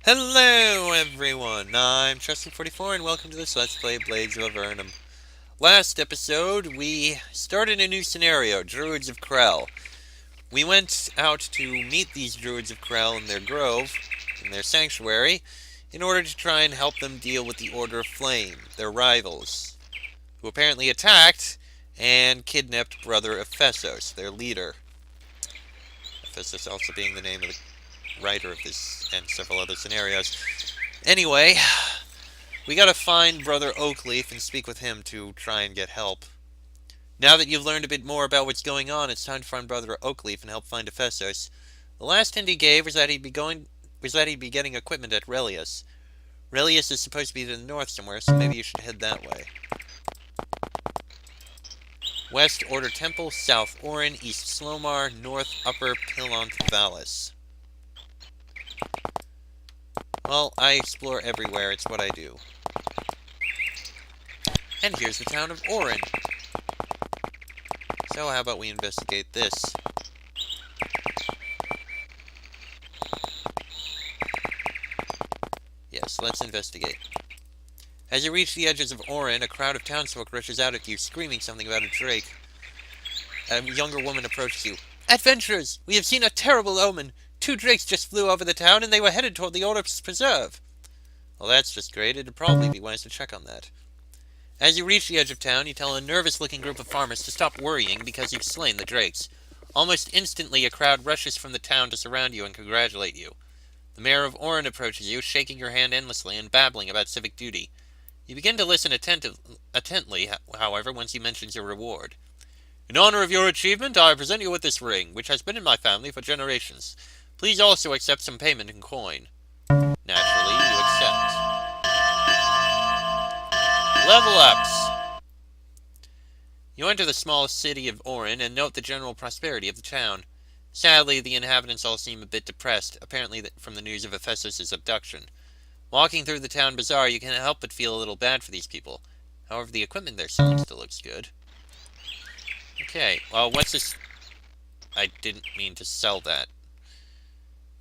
Hello everyone, I'm Chester44 and welcome to this Let's Play Blades of Avernum. Last episode, we started a new scenario, Druids of Krell. We went out to meet these Druids of Krell in their grove, in their sanctuary, in order to try and help them deal with the Order of Flame, their rivals, who apparently attacked and kidnapped Brother Ephesos, their leader. Ephesos also being the name of the writer of this and several other scenarios. Anyway, we gotta find Brother Oakleaf and speak with him to try and get help. Now that you've learned a bit more about what's going on, it's time to find Brother Oakleaf and help find Ephesos. The last hint he gave was that he'd be getting equipment at Relius. Relius is supposed to be to the north somewhere, so maybe you should head that way. West Order Temple, South Orin, East Slomar, North Upper Plionth Vallis. Well, I explore everywhere, it's what I do. And here's the town of Orin. So how about we investigate this? Yes, let's investigate. As you reach the edges of Orin, a crowd of townsfolk rushes out at you, screaming something about a drake. A younger woman approaches you. "Adventurers! We have seen a terrible omen! 2 drakes just flew over the town, and they were headed toward the Order's Preserve." Well, that's just great. It'd probably be wise to check on that. As you reach the edge of town, you tell a nervous-looking group of farmers to stop worrying because you've slain the drakes. Almost instantly, a crowd rushes from the town to surround you and congratulate you. The mayor of Orin approaches you, shaking your hand endlessly and babbling about civic duty. You begin to listen attentively, however, once he mentions your reward. "In honor of your achievement, I present you with this ring, which has been in my family for generations. Please also accept some payment in coin." Naturally, you accept. Level ups! You enter the small city of Orin and note the general prosperity of the town. Sadly, the inhabitants all seem a bit depressed, apparently from the news of Ephesus' abduction. Walking through the town bazaar, you can't help but feel a little bad for these people. However, the equipment they're selling still looks good. Okay, well, what's this? I didn't mean to sell that.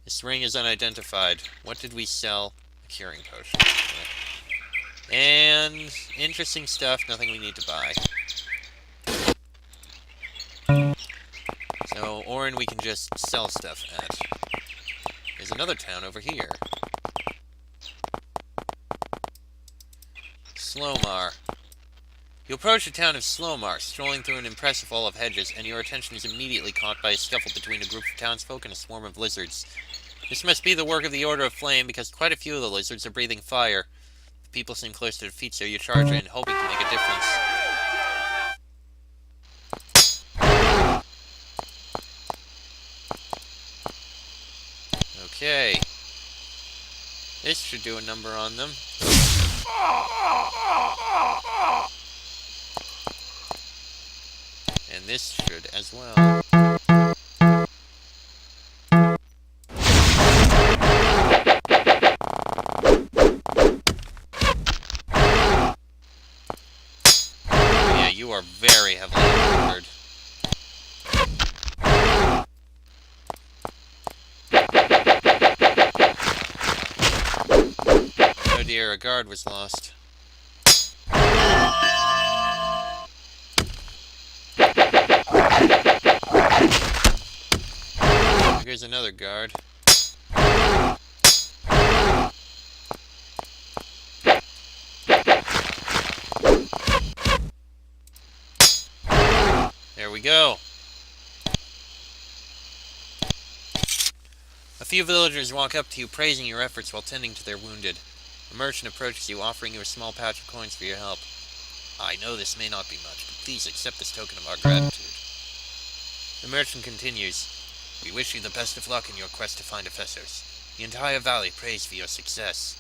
This ring is unidentified. What did we sell? A curing potion. And interesting stuff, nothing we need to buy. So, Orin we can just sell stuff at. There's another town over here. Slomar. You approach the town of Slomar, strolling through an impressive wall of hedges, and your attention is immediately caught by a scuffle between a group of townsfolk and a swarm of lizards. This must be the work of the Order of Flame, because quite a few of the lizards are breathing fire. The people seem close to defeat, so you charge in, hoping to make a difference. Okay. This should do a number on them. And this should as well. Yeah, you are very heavily encumbered. Oh dear, a guard was lost. Here's another guard. There we go. A few villagers walk up to you, praising your efforts while tending to their wounded. A merchant approaches you, offering you a small pouch of coins for your help. "I know this may not be much, but please accept this token of our gratitude." The merchant continues. "We wish you the best of luck in your quest to find Ephesos. The entire valley prays for your success."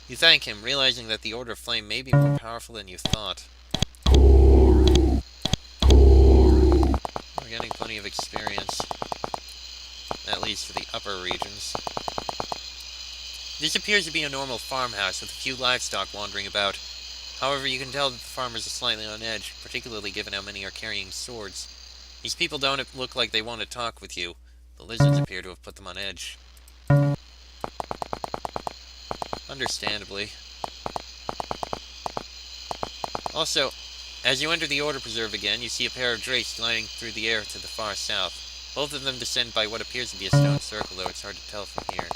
You thank him, realizing that the Order of Flame may be more powerful than you thought. We're getting plenty of experience, at least for the upper regions. This appears to be a normal farmhouse with a few livestock wandering about. However, you can tell that the farmers are slightly on edge, particularly given how many are carrying swords. These people don't look like they want to talk with you. The lizards appear to have put them on edge. understandably. Also, as you enter the Order Preserve again, you see a pair of drapes gliding through the air to the far south. Both of them descend by what appears to be a stone circle, though it's hard to tell from here.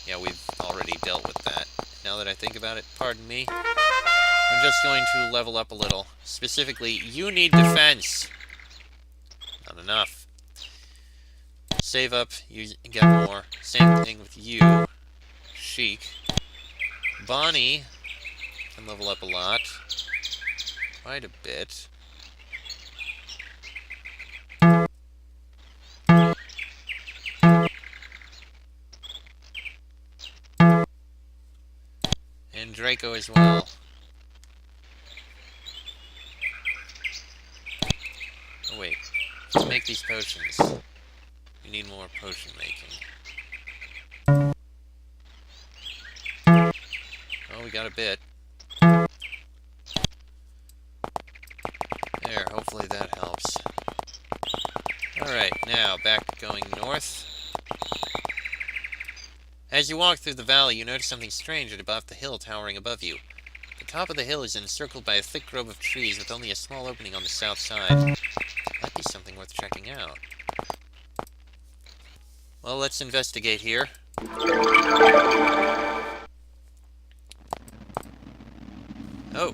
Yeah, we've already dealt with that. Now that I think about it, pardon me. I'm just going to level up a little. Specifically, you need defense. Not enough. Save up, you get more. Same thing with you. Chic. Bonnie can level up a lot. Quite a bit. And Draco as well. Oh wait, let's make these potions. We need more potion making. Oh, we got a bit. There, hopefully that helps. Alright, now back going north. As you walk through the valley, you notice something strange at above the hill towering above you. The top of the hill is encircled by a thick grove of trees with only a small opening on the south side. Might be something worth checking out. Well, let's investigate here. Oh.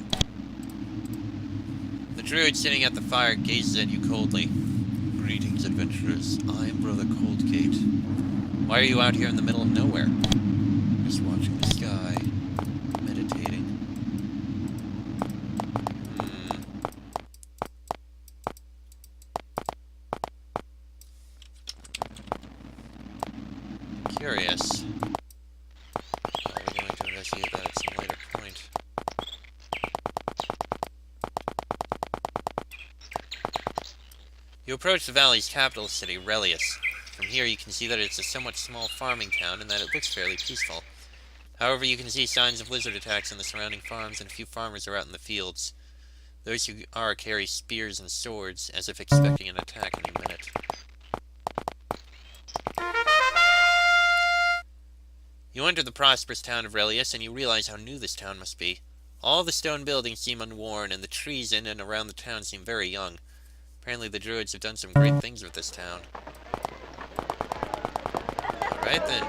The druid sitting at the fire gazes at you coldly. Greetings, adventurers. I am Brother Coldgate. Why are you out here in the middle of nowhere? Just watching the sky. Meditating. Curious. We're going to investigate that at some later point. You approach the valley's capital city, Relius. From here you can see that it's a somewhat small farming town and that it looks fairly peaceful. However, you can see signs of lizard attacks on the surrounding farms and a few farmers are out in the fields. Those who are carry spears and swords, as if expecting an attack any minute. You enter the prosperous town of Relius and you realize how new this town must be. All the stone buildings seem unworn and the trees in and around the town seem very young. Apparently the Druids have done some great things with this town. Alright then.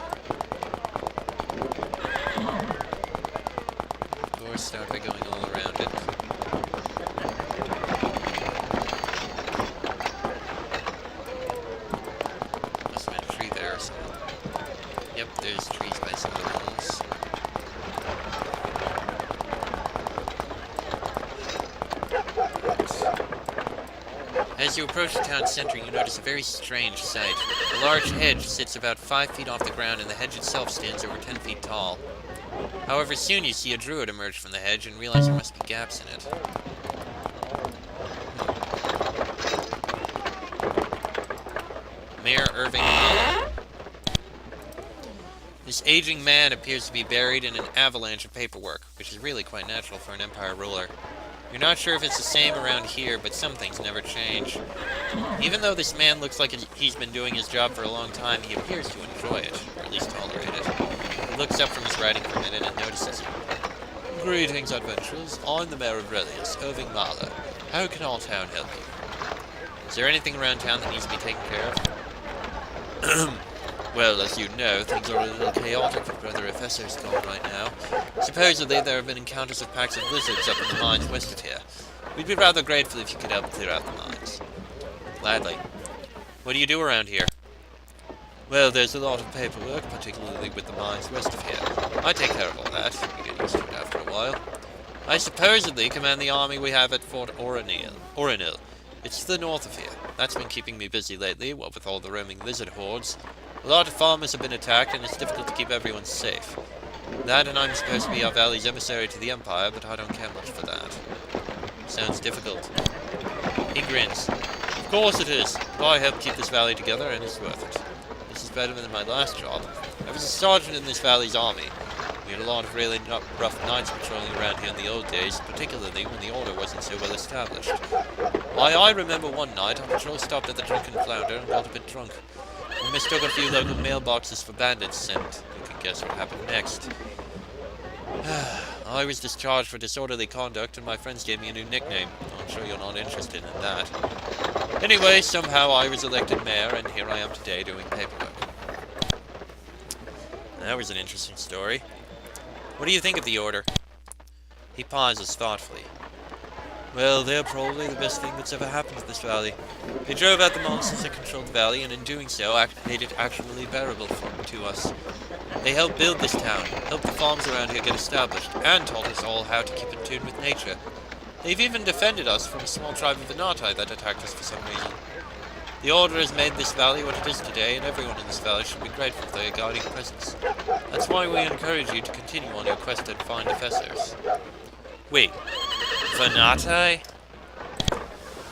Doors start by going all around it. Must have been a tree there or something. Yep, there's trees by some of the hills. As you approach the town center, you notice a very strange sight. A large hedge sits about 5 feet off the ground, and the hedge itself stands over 10 feet tall. However, soon you see a druid emerge from the hedge and realize there must be gaps in it. Mayor Irving Hollow. This aging man appears to be buried in an avalanche of paperwork, which is really quite natural for an empire ruler. You're not sure if it's the same around here, but some things never change. Even though this man looks like he's been doing his job for a long time, he appears to enjoy it, or at least tolerate it. He looks up from his writing for a minute and notices you. Greetings, adventurers. I'm the mayor of Relius, Irving Mahler. How can our town help you? Is there anything around town that needs to be taken care of? Well, as you know, things are a little chaotic with Brother Efeso's gone right now. Supposedly, there have been encounters of packs of lizards up in the mines west of here. We'd be rather grateful if you could help clear out the mines. Gladly. What do you do around here? Well, there's a lot of paperwork, particularly with the mines west of here. I take care of all that. You get used to it after a while. I supposedly command the army we have at Fort Orinil. It's to the north of here. That's been keeping me busy lately, what with all the roaming lizard hordes. A lot of farmers have been attacked, and it's difficult to keep everyone safe. That, and I'm supposed to be our valley's emissary to the Empire, but I don't care much for that. Sounds difficult. He grins. Of course it is, but I help keep this valley together, and it's worth it. This is better than my last job. I was a sergeant in this valley's army. We had a lot of really rough nights patrolling around here in the old days, particularly when the Order wasn't so well established. Why, I remember one night, our patrol stopped at the Drunken Flounder and got a bit drunk. We mistook a few local mailboxes for bandits, and you can guess what happened next. I was discharged for disorderly conduct, and my friends gave me a new nickname. I'm sure you're not interested in that. Anyway, somehow I was elected mayor, and here I am today doing paperwork. That was an interesting story. What do you think of the Order? He pauses thoughtfully. Well, they're probably the best thing that's ever happened to this valley. They drove out the monsters that controlled the valley, and in doing so, made it actually bearable to us. They helped build this town, helped the farms around here get established, and taught us all how to keep in tune with nature. They've even defended us from a small tribe of Venati that attacked us for some reason. The Order has made this valley what it is today, and everyone in this valley should be grateful for their guiding presence. That's why we encourage you to continue on your quest and find defessors. Wait, Venati?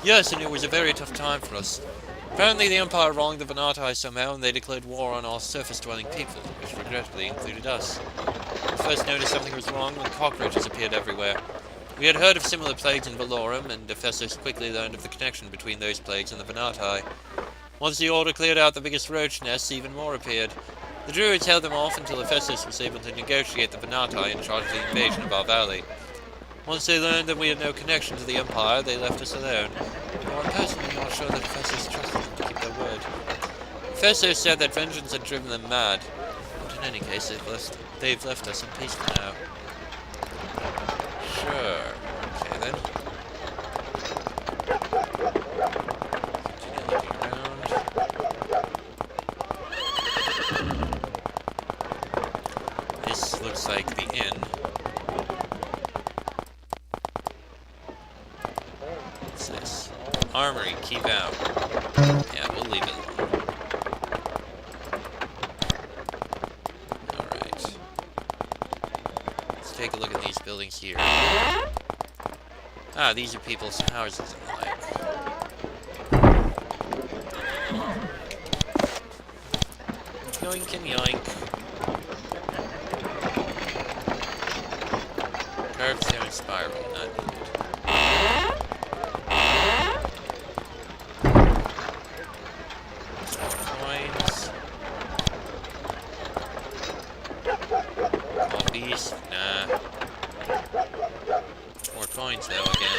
Yes, and it was a very tough time for us. Apparently the Empire wronged the Venati somehow, and they declared war on all surface-dwelling people, which regrettably included us. We first noticed something was wrong when cockroaches appeared everywhere. We had heard of similar plagues in Valorum, and defessors quickly learned of the connection between those plagues and the Venati. Once the Order cleared out the biggest roach nests, even more appeared. The Druids held them off until Ephesus was able to negotiate the Venati and charge the invasion of our valley. Once they learned that we had no connection to the Empire, they left us alone. Though I'm personally not sure that Ephesus trusted them to keep their word. Ephesus said that vengeance had driven them mad, but in any case, they've left us in peace for now. Sure. Okay then. Continue looking around. This looks like the inn. What's this? Armory, keep out. Yeah, we'll leave it alone. Alright. Let's take a look at these buildings here. Ah, these are people's houses and the like. Yoink and yoink. Carved stone spiral, not needed. Coins. Copies? Nah. More coins though again.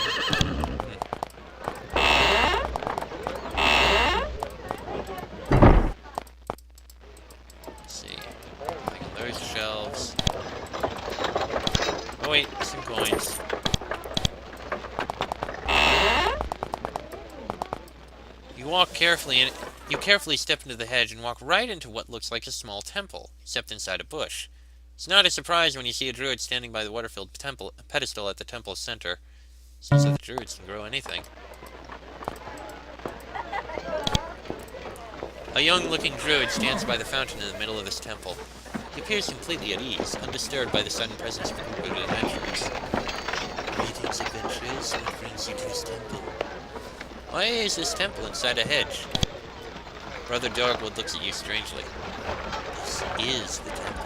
Let's see. Like those shelves. Oh wait, some coins. You carefully step into the hedge and walk right into what looks like a small temple, except inside a bush. It's not a surprise when you see a druid standing by the water-filled pedestal at the temple's center. Seems that the druids can grow anything. A young-looking druid stands by the fountain in the middle of this temple. He appears completely at ease, undisturbed by the sudden presence of recruited adventurers. Greetings, adventurers. What brings you to this temple? Why is this temple inside a hedge? Brother Darkwood looks at you strangely. This is the temple.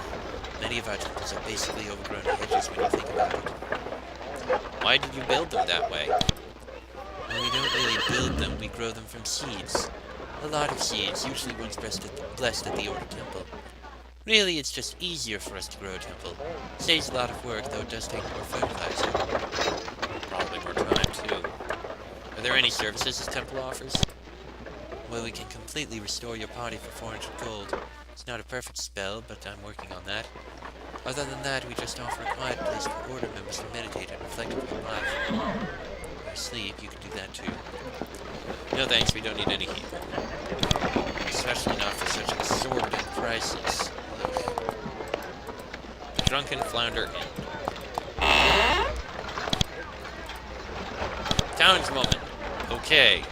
Many of our temples are basically overgrown hedges when you think about it. Why did you build them that way? Well, we don't really build them, we grow them from seeds. A lot of seeds, usually once blessed at the Order Temple. Really, it's just easier for us to grow a temple. Saves a lot of work, though it does take more fertilizer. Probably more time, too. Are there any services this temple offers? Well, we can completely restore your party for 400 gold. It's not a perfect spell, but I'm working on that. Other than that, we just offer a quiet place for Order members to meditate and reflect upon life. Or sleep, you can do that too. No thanks, we don't need any heat. Especially not for such exorbitant prices. The Drunken Flounder Inn. Townswoman. Okay.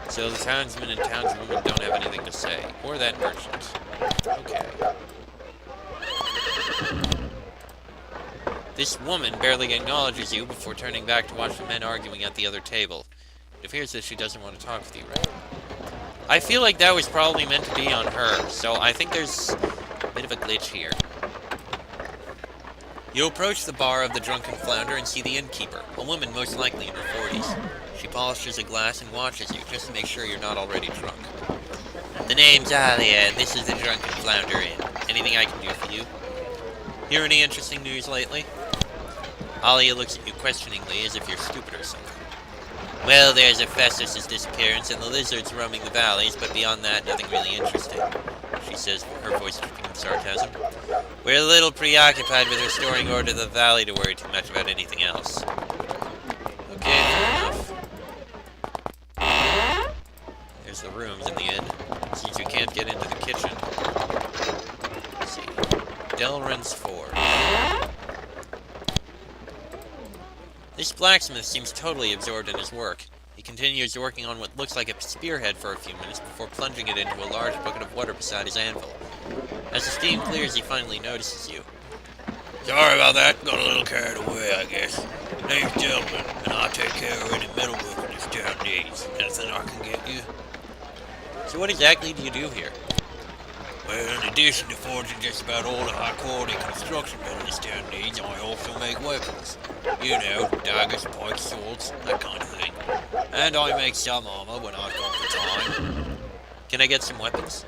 So the townsman and townswoman don't have anything to say. Or that merchant. Okay. This woman barely acknowledges you before turning back to watch the men arguing at the other table. It appears that she doesn't want to talk with you right now. I feel like that was probably meant to be on her, so I think there's a bit of a glitch here. You approach the bar of the Drunken Flounder and see the innkeeper, a woman most likely in her 40s. She polishes a glass and watches you, just to make sure you're not already drunk. The name's Alia, and this is the Drunken Flounder Inn. Anything I can do for you? Hear any interesting news lately? Alia looks at you questioningly as if you're stupid or something. Well, there's Hephaestus' disappearance and the lizards roaming the valleys, but beyond that, nothing really interesting, she says, her voice dripping with sarcasm. We're a little preoccupied with restoring order to the valley to worry too much about anything else. Okay, fair enough. There's the rooms in the inn, since you can't get into the kitchen. Let's see. Delrin's Ford. This blacksmith seems totally absorbed in his work. He continues working on what looks like a spearhead for a few minutes before plunging it into a large bucket of water beside his anvil. As the steam clears, he finally notices you. Sorry about that. Got a little carried away, I guess. Name's Delrin, and I take care of any metalwork this town needs. Anything I can get you? So what exactly do you do here? Well, in addition to forging just about all the high-quality construction metal this town needs, I also make weapons. You know, daggers, pikes, swords, that kind of thing. And I make some armor when I've got the time. Can I get some weapons?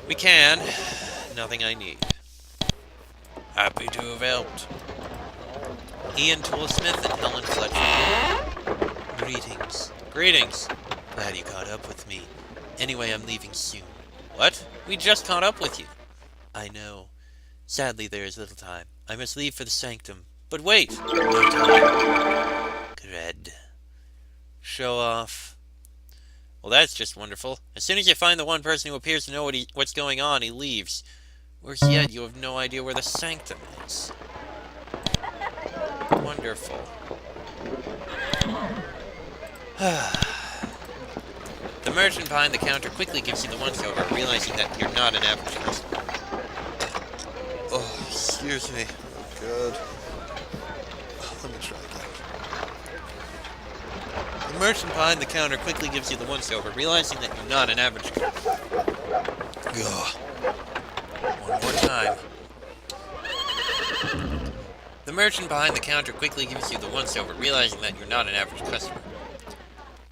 We can. Nothing I need. Happy to have helped. Ian Toolsmith and Helen Fletcher. Greetings. Greetings. Glad you caught up with me. Anyway, I'm leaving soon. What? We just caught up with you. I know. Sadly, there is little time. I must leave for the sanctum. But wait! No time. Dread. Show off. Well, that's just wonderful. As soon as you find the one person who appears to know what's going on, he leaves. Worse yet, you have no idea where the sanctum is. Wonderful. The merchant behind the counter quickly gives you the once-over, realizing that you're not an average customer. Oh, excuse me. Good. Let me try again. The merchant behind the counter quickly gives you the once-over, realizing that you're not an average customer. Ugh. One more time. The merchant behind the counter quickly gives you the once-over, realizing that you're not an average customer.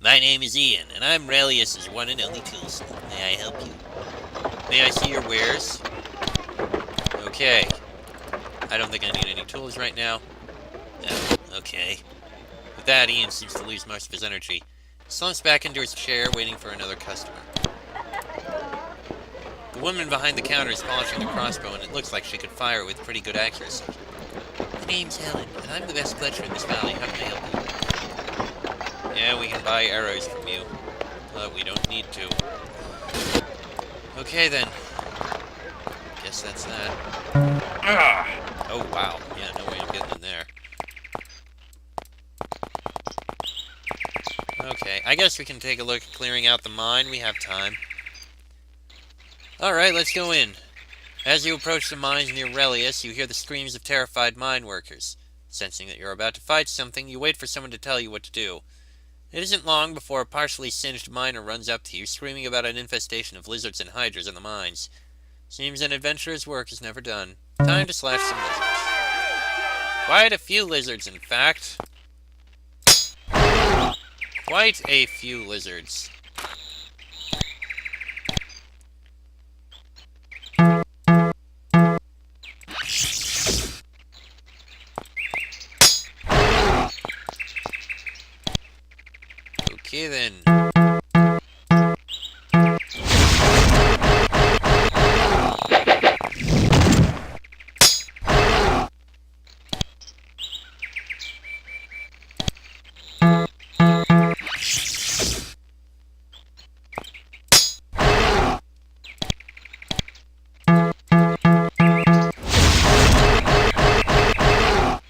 My name is Ian, and I'm Relius's one and only toolsmith. May I help you? May I see your wares? Okay. I don't think I need any tools right now. No, okay. With that, Ian seems to lose most of his energy. He slumps back into his chair, waiting for another customer. The woman behind the counter is polishing the crossbow, and it looks like she could fire it with pretty good accuracy. My name's Helen, and I'm the best fletcher in this valley. How can I help you? Yeah, we can buy arrows from you, but we don't need to. Okay, then. Guess that's that. Oh, wow. Yeah, no way I'm getting in there. Okay, I guess we can take a look at clearing out the mine. We have time. Alright, let's go in. As you approach the mines near Relius, you hear the screams of terrified mine workers. Sensing that you're about to fight something, you wait for someone to tell you what to do. It isn't long before a partially singed miner runs up to you, screaming about an infestation of lizards and hydras in the mines. Seems an adventurer's work is never done. Time to slash some lizards. Quite a few lizards, in fact. Quite a few lizards. Okay then.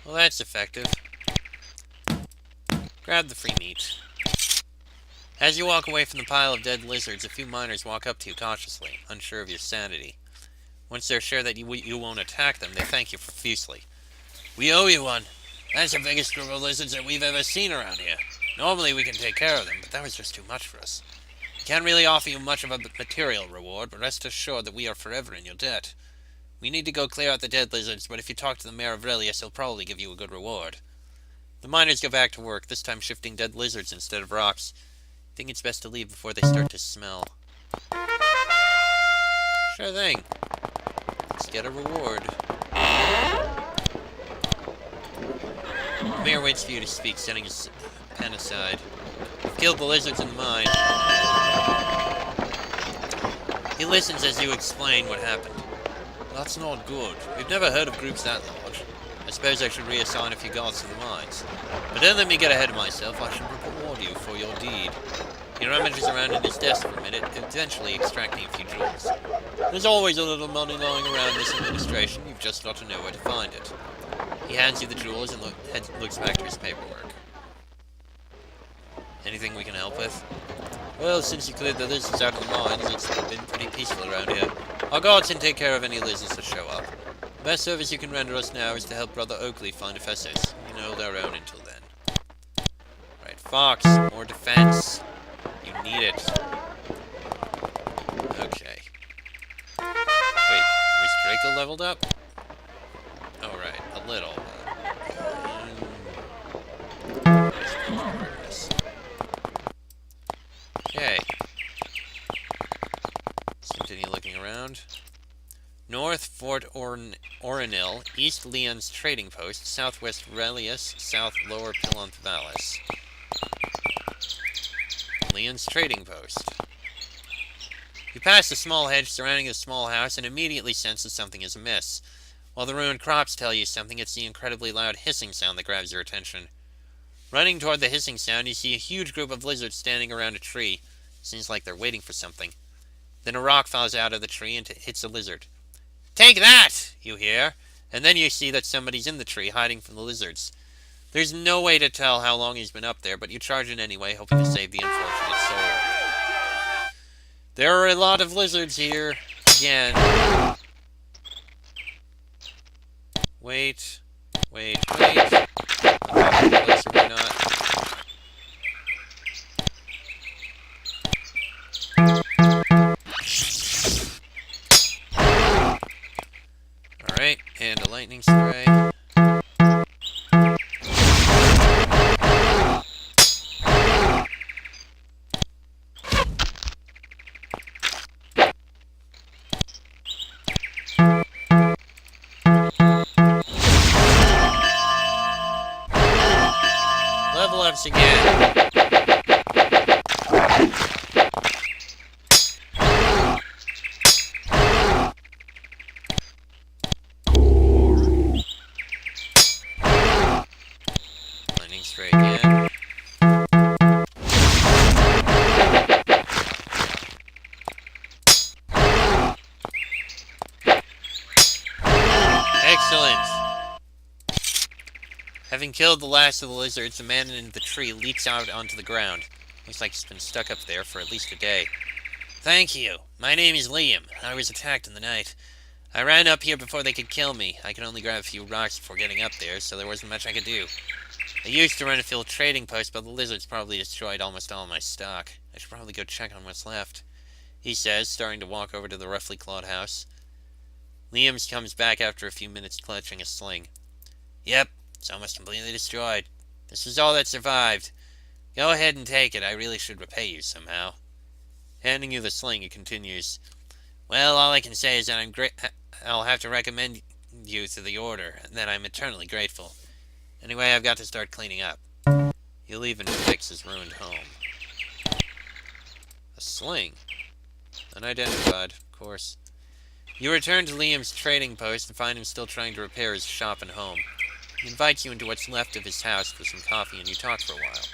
Well, that's effective. Grab the free meat. As you walk away from the pile of dead lizards, a few miners walk up to you cautiously, unsure of your sanity. Once they're sure that you won't attack them, they thank you profusely. We owe you one. That's the biggest group of lizards that we've ever seen around here. Normally we can take care of them, but that was just too much for us. We can't really offer you much of a material reward, but rest assured that we are forever in your debt. We need to go clear out the dead lizards, but if you talk to the mayor of Relius, he'll probably give you a good reward. The miners go back to work, this time shifting dead lizards instead of rocks. I think it's best to leave before they start to smell. Sure thing. Let's get a reward. The mayor waits for you to speak, setting his pen aside. You've killed the lizards in the mine. He listens as you explain what happened. That's not good. We've never heard of groups that large. I suppose I should reassign a few guards to the mines. But don't let me get ahead of myself. I should reward you for your deed. He rummages around in his desk for a minute, eventually extracting a few jewels. There's always a little money lying around this administration. You've just got to know where to find it. He hands you the jewels and looks back to his paperwork. Anything we can help with? Well, since you cleared the lizards out of the mines, it's been pretty peaceful around here. Our guards can take care of any lizards that show up. The best service you can render us now is to help Brother Oakley find a Fessus. We can hold our own until then. Right, Fox, more defense. You need it. Okay. Wait, was Draco leveled up? Oh, right, a little. Okay. Let's continue looking around. North, Fort Orinil, East Leon's trading post, Southwest Relius, South Lower Plionth Vallis. Leon's trading post. You pass a small hedge surrounding a small house and immediately sense that something is amiss. While the ruined crops tell you something, it's the incredibly loud hissing sound that grabs your attention. Running toward the hissing sound, you see a huge group of lizards standing around a tree. Seems like they're waiting for something. Then a rock falls out of the tree and hits a lizard. "Take that!" you hear, and then you see that somebody's in the tree, hiding from the lizards. There's no way to tell how long he's been up there, but you charge in anyway, hoping to save the unfortunate soul. There are a lot of lizards here. Again. Wait. Closer, why not? Alright, and a lightning spray. Level ups again. Lightning spray again. Excellent. Having killed the last of the lizards, the man in the tree leaps out onto the ground. Looks like he's been stuck up there for at least a day. Thank you. My name is Liam. I was attacked in the night. I ran up here before they could kill me. I could only grab a few rocks before getting up there, so there wasn't much I could do. I used to run a field trading post, but the lizards probably destroyed almost all my stock. I should probably go check on what's left, he says, starting to walk over to the roughly clawed house. Liam comes back after a few minutes, clutching a sling. Yep, it's almost completely destroyed. This is all that survived. Go ahead and take it. I really should repay you somehow. Handing you the sling, he continues. Well, all I can say is that I'll have to recommend you to the Order, and that I'm eternally grateful. Anyway, I've got to start cleaning up. He'll even fix his ruined home. A sling? Unidentified, of course. You return to Liam's trading post and find him still trying to repair his shop and home. He invites you into what's left of his house for some coffee, and you talk for a while.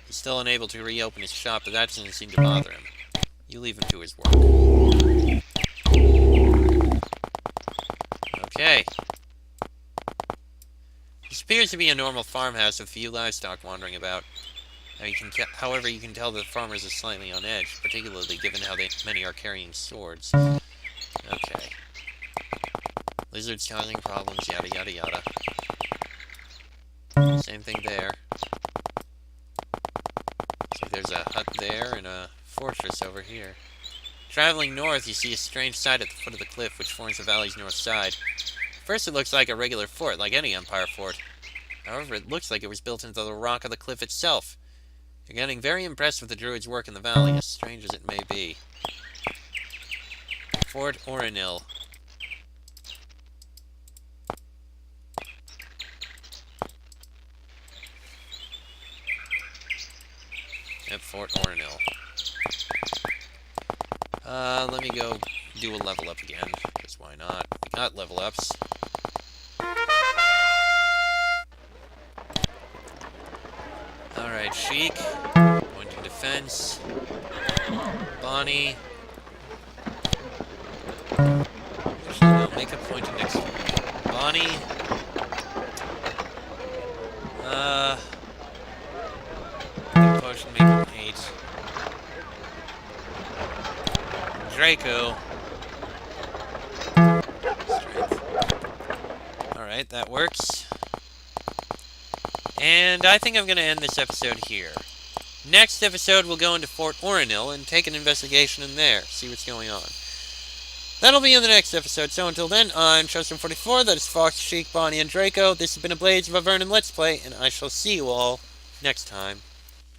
He's still unable to reopen his shop, but that doesn't seem to bother him. You leave him to his work. Okay. This appears to be a normal farmhouse with few livestock wandering about. However, you can tell the farmers are slightly on edge, particularly given how many are carrying swords. Okay. Lizards causing problems, yada yada yada. Same thing there. So there's a hut there and a fortress over here. Traveling north, you see a strange sight at the foot of the cliff which forms the valley's north side. First it looks like a regular fort, like any Empire fort. However, it looks like it was built into the rock of the cliff itself. You're getting very impressed with the Druids' work in the valley, as strange as it may be. Fort Orinil. Fort Ornil. Let me go do a level up again, because why not? Got level ups. Alright, Sheik. Pointing defense. Bonnie. Actually, no, make a pointing next to me. Bonnie. Potion, make it 8. Draco. Strength. Alright, that works. And I think I'm going to end this episode here. Next episode, we'll go into Fort Ornil and take an investigation in there, see what's going on. That'll be in the next episode, so until then, I'm Chester44, that is Fox, Sheik, Bonnie, and Draco. This has been a Blades of Avernum Let's Play, and I shall see you all next time.